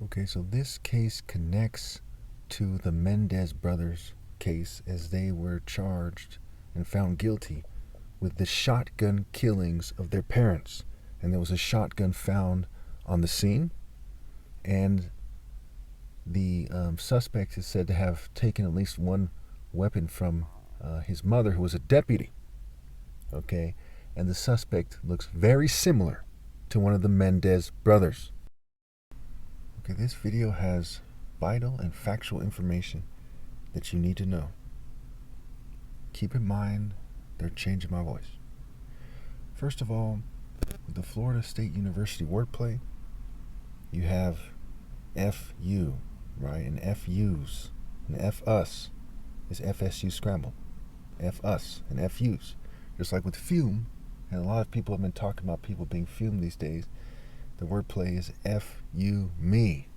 Okay, so this case connects to the Mendez brothers case, as they were charged and found guilty with the shotgun killings of their parents. And there was a shotgun found on the scene, and the suspect is said to have taken at least one weapon from his mother, who was a deputy. Okay, and the suspect looks very similar to one of the Mendez brothers. Okay, this video has vital and factual information that you need to know. Keep in mind, they're changing my voice. First of all, with the Florida State University wordplay, you have FU, right? And FUs. And FUS is FSU scrambled. FUS and FUs. Just like with fume, and a lot of people have been talking about people being fumed these days, the wordplay is FU me.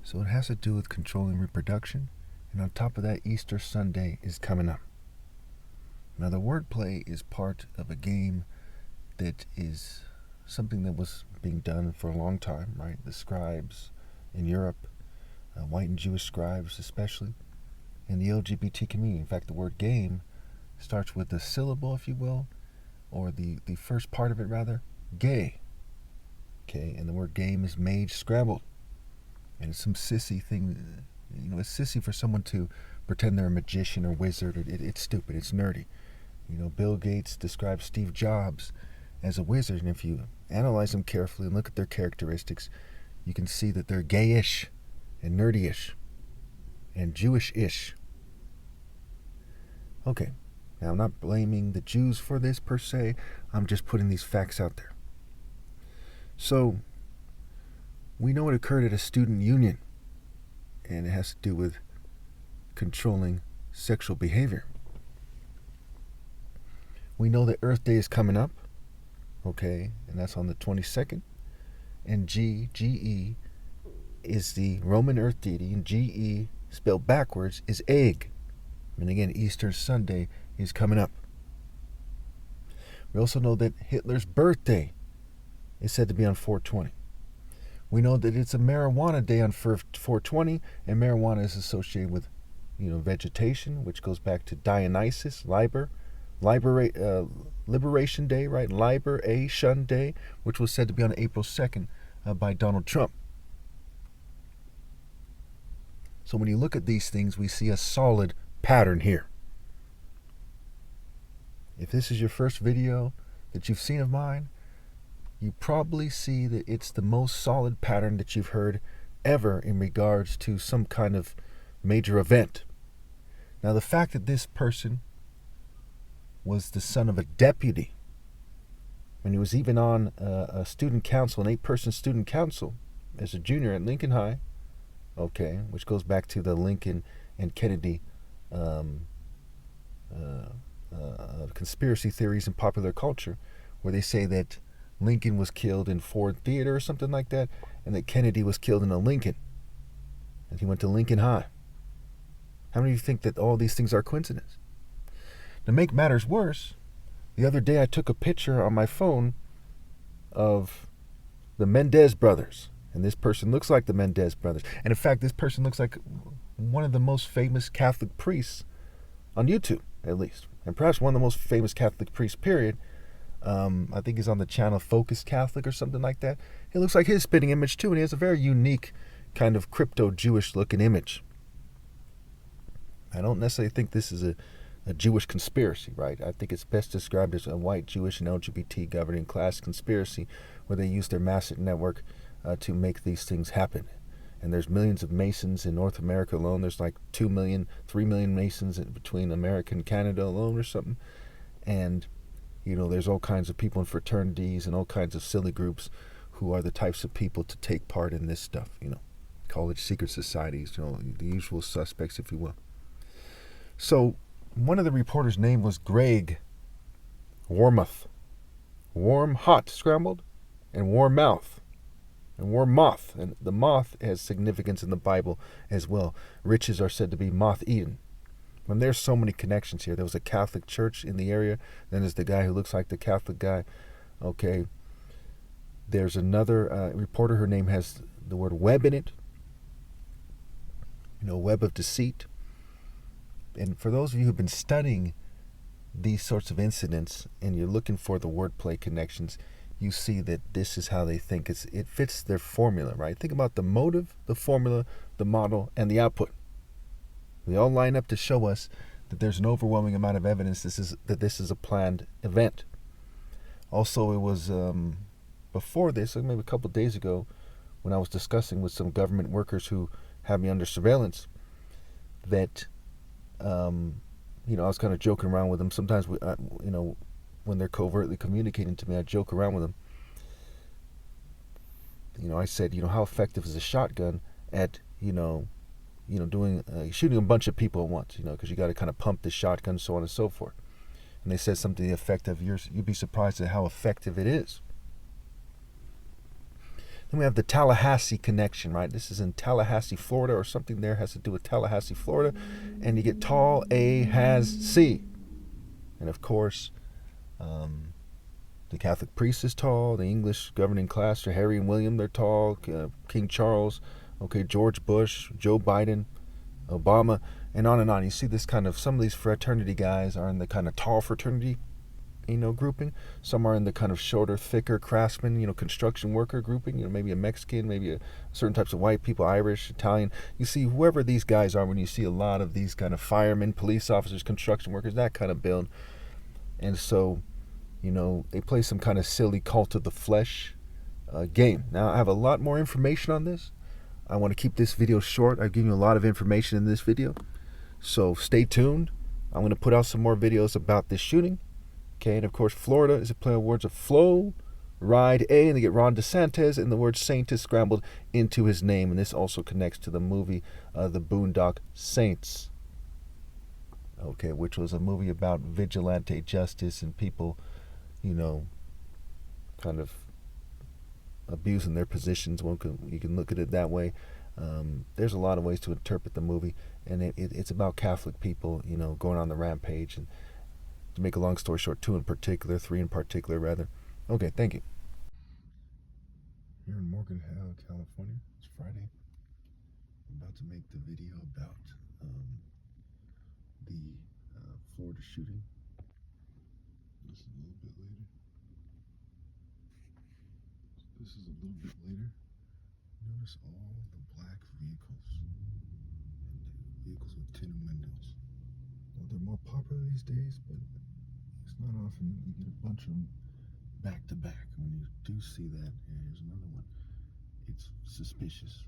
So it has to do with controlling reproduction, and on top of that, Easter Sunday is coming up. Now, the wordplay is part of a game that is something that was being done for a long time, right? The scribes in Europe, white and Jewish scribes especially, and the LGBT community. In fact, the word game starts with the syllable, if you will, or the first part of it rather, gay. Okay, and the word game is mage scrambled. And it's some sissy thing, it's sissy for someone to pretend they're a magician or wizard. It's stupid, it's nerdy. Bill Gates describes Steve Jobs as a wizard, and if you analyze them carefully and look at their characteristics, you can see that they're gayish and nerdy-ish and Jewish-ish. Okay, now I'm not blaming the Jews for this per se, I'm just putting these facts out there. So, we know it occurred at a student union, and it has to do with controlling sexual behavior. We know that Earth Day is coming up, okay, and that's on the 22nd, and GE is the Roman Earth deity, and GE spelled backwards is egg. And again, Easter Sunday is coming up. We also know that Hitler's birthday is said to be on 4/20. We know that it's a marijuana day on 4/20, and marijuana is associated with, vegetation, which goes back to Dionysus, Liberation Day, right? Liberation Day, which was said to be on April 2nd by Donald Trump. So when you look at these things, we see a solid pattern here. If this is your first video that you've seen of mine, you probably see that it's the most solid pattern that you've heard ever in regards to some kind of major event. Now, the fact that this person was the son of a deputy, and he was even on a student council, an 8-person student council, as a junior at Lincoln High, okay, which goes back to the Lincoln and Kennedy conspiracy theories in popular culture, where they say that Lincoln was killed in Ford Theater or something like that, and that Kennedy was killed in a Lincoln, and he went to Lincoln High. How many of you think that all these things are coincidence? To make matters worse, the other day I took a picture on my phone of the Mendez brothers, and this person looks like the Mendez brothers. And in fact, this person looks like one of the most famous Catholic priests on YouTube, at least, and perhaps one of the most famous Catholic priests, period. I think he's on the channel Focus Catholic or something like that. It looks like his spitting image too, and he has a very unique kind of crypto-Jewish looking image. I don't necessarily think this is a Jewish conspiracy, right? I think it's best described as a white Jewish and LGBT governing class conspiracy, where they use their massive network to make these things happen. And there's millions of Masons in North America alone. There's like 2 million, 3 million Masons between America and Canada alone or something. And there's all kinds of people in fraternities and all kinds of silly groups who are the types of people to take part in this stuff, college secret societies, the usual suspects, if you will. So one of the reporters' name was Greg Warmoth. Warm, hot, scrambled, and warm mouth, and warm moth. And the moth has significance in the Bible as well. Riches are said to be moth-eaten. When there's so many connections here. There was a Catholic church in the area. Then there's the guy who looks like the Catholic guy. Okay. There's another reporter. Her name has the word web in it. Web of deceit. And for those of you who've been studying these sorts of incidents and you're looking for the wordplay connections, you see that this is how they think. It fits their formula, right? Think about the motive, the formula, the model, and the output. They all line up to show us that there's an overwhelming amount of evidence that this is a planned event. Also, it was before this, like maybe a couple of days ago, when I was discussing with some government workers who have me under surveillance, that I was kind of joking around with them. Sometimes when they're covertly communicating to me, I joke around with them. I said, how effective is a shotgun at doing shooting a bunch of people at once, because you got to kind of pump the shotgun, so on and so forth. And they said something to the effect of, you'd be surprised at how effective it is. Then we have the Tallahassee connection, right? This is in Tallahassee, Florida, or something there has to do with Tallahassee, Florida. And you get tall A has C. And of course, the Catholic priest is tall. The English governing class, Harry and William, they're tall. King Charles, George Bush, Joe Biden, Obama, and on and on. You see this kind of, some of these fraternity guys are in the kind of tall fraternity grouping. Some are in the kind of shorter, thicker craftsman, construction worker grouping, maybe a Mexican, maybe certain types of white people, Irish, Italian. You see whoever these guys are when you see a lot of these kind of firemen, police officers, construction workers, that kind of build. And so, they play some kind of silly cult of the flesh game. Now, I have a lot more information on this. I want to keep this video short. I've given you a lot of information in this video. So stay tuned. I'm going to put out some more videos about this shooting. Okay, and of course, Florida is a play on words of flow, ride A, and they get Ron DeSantis, and the word saint is scrambled into his name. And this also connects to the movie The Boondock Saints. Okay, which was a movie about vigilante justice and people, kind of abusing their positions. You can look at it that way. There's a lot of ways to interpret the movie, and it's about Catholic people, going on the rampage. And to make a long story short, three in particular, rather. Okay, thank you. Here in Morgan Hill, California, it's Friday. I'm about to make the video about the Florida shooting. This is a little bit later. Notice all the black vehicles and vehicles with tinted windows. Well, they're more popular these days, but it's not often you get a bunch of them back to back. When you do see that, here's another one. It's suspicious.